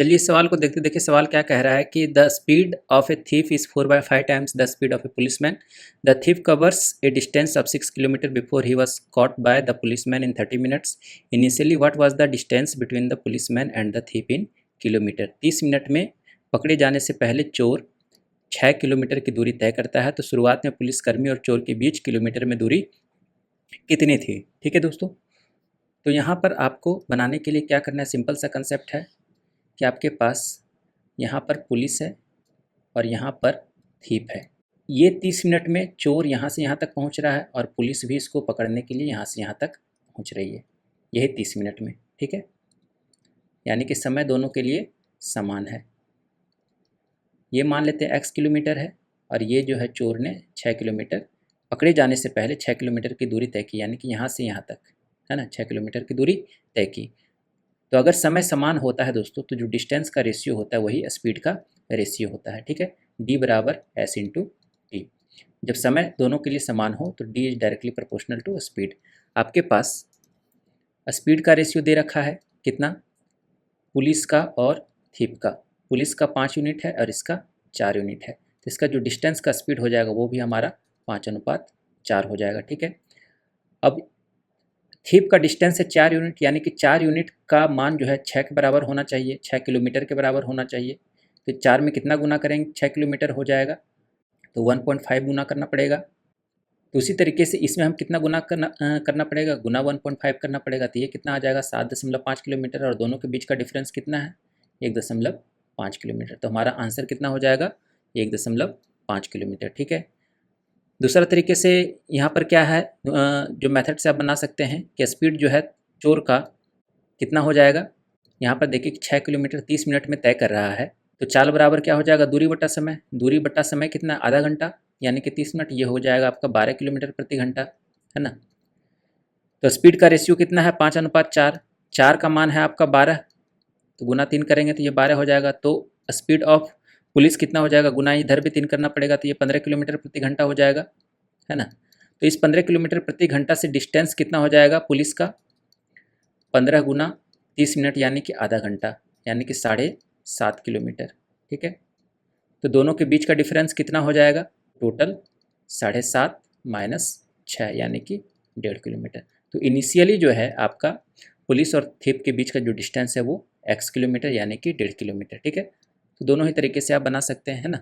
चलिए इस सवाल को देखते। देखिए सवाल क्या कह रहा है कि the speed of a thief is 4/5 times the speed of A policeman. The thief covers A distance of 6 kilometre before he was caught by the policeman in 30 minutes. Initially what was the distance between the policeman and the thief in kilometre. 30 minute में पकड़े जाने से पहले चोर 6 kilometre की दूरी तय करता है, तो शुरुआत में पुलिसकर्मी और चोर के बीच किलोमीटर में दूरी कितनी थी। ठीक है दोस्तों, तो यहाँ पर आपको बनाने के लिए क्या करना है, सिंपल सा कंसेप्ट है कि आपके पास यहाँ पर पुलिस है और यहाँ पर थीप है। ये 30 मिनट में चोर यहाँ से यहाँ तक पहुँच रहा है और पुलिस भी इसको पकड़ने के लिए यहाँ से यहाँ तक पहुँच रही है, यही 30 मिनट में। ठीक है, यानी कि समय दोनों के लिए समान है। ये मान लेते हैं x किलोमीटर है और ये जो है चोर ने 6 किलोमीटर पकड़े जाने से पहले 6 किलोमीटर की दूरी तय की, यानी कि यहाँ से यहाँ तक, है ना, 6 किलोमीटर की दूरी तय की। तो अगर समय समान होता है दोस्तों, तो जो डिस्टेंस का रेशियो होता है वही स्पीड का रेशियो होता है। ठीक है, d बराबर s इंटू टी। जब समय दोनों के लिए समान हो तो d is directly proportional to speed. आपके पास स्पीड का रेशियो दे रखा है कितना, पुलिस का और थीप का। पुलिस का 5 यूनिट है और इसका 4 यूनिट है, तो इसका जो डिस्टेंस का स्पीड हो जाएगा वो भी हमारा 5:4 हो जाएगा। ठीक है, अब थीप का डिस्टेंस है 4 यूनिट, यानी कि 4 यूनिट का मान जो है 6 के बराबर होना चाहिए, 6 किलोमीटर के बराबर होना चाहिए। तो 4 में कितना गुना करेंगे, 6 किलोमीटर हो जाएगा, तो 1.5 गुना करना पड़ेगा। तो उसी तरीके से इसमें हम कितना गुना करना पड़ेगा, गुना 1.5 करना पड़ेगा। तो ये कितना आ जाएगा 7.5 किलोमीटर, और दोनों के बीच का डिफरेंस कितना है 1.5 किलोमीटर। तो हमारा आंसर कितना हो जाएगा 1.5 किलोमीटर। ठीक है, दूसरा तरीके से यहाँ पर क्या है, जो मेथड से आप बना सकते हैं कि स्पीड जो है चोर का कितना हो जाएगा। यहाँ पर देखिए 6 किलोमीटर 30 मिनट में तय कर रहा है, तो चाल बराबर क्या हो जाएगा, दूरी बटा समय। दूरी बटा समय कितना, आधा घंटा, यानी कि 30 मिनट, ये हो जाएगा आपका 12 किलोमीटर प्रति घंटा, है ना। तो स्पीड का रेशियो कितना है 5:4। 4 का मान है आपका 12, तो गुना 3 करेंगे तो ये 12 हो जाएगा। तो स्पीड ऑफ पुलिस कितना हो जाएगा, गुना इधर भी 3 करना पड़ेगा, तो ये 15 किलोमीटर प्रति घंटा हो जाएगा, है ना। तो इस 15 किलोमीटर प्रति घंटा से डिस्टेंस कितना हो जाएगा पुलिस का, 15 गुना 30 मिनट, यानी कि आधा घंटा, यानी कि 7.5 किलोमीटर। ठीक है, तो दोनों के बीच का डिफरेंस कितना हो जाएगा, टोटल 7.5 माइनस 6, यानी कि 1.5 किलोमीटर। तो इनिशियली जो है आपका पुलिस और थीप के बीच का जो डिस्टेंस है वो x किलोमीटर, यानी कि 1.5 किलोमीटर। ठीक है, तो दोनों ही तरीके से आप बना सकते हैं, है ना।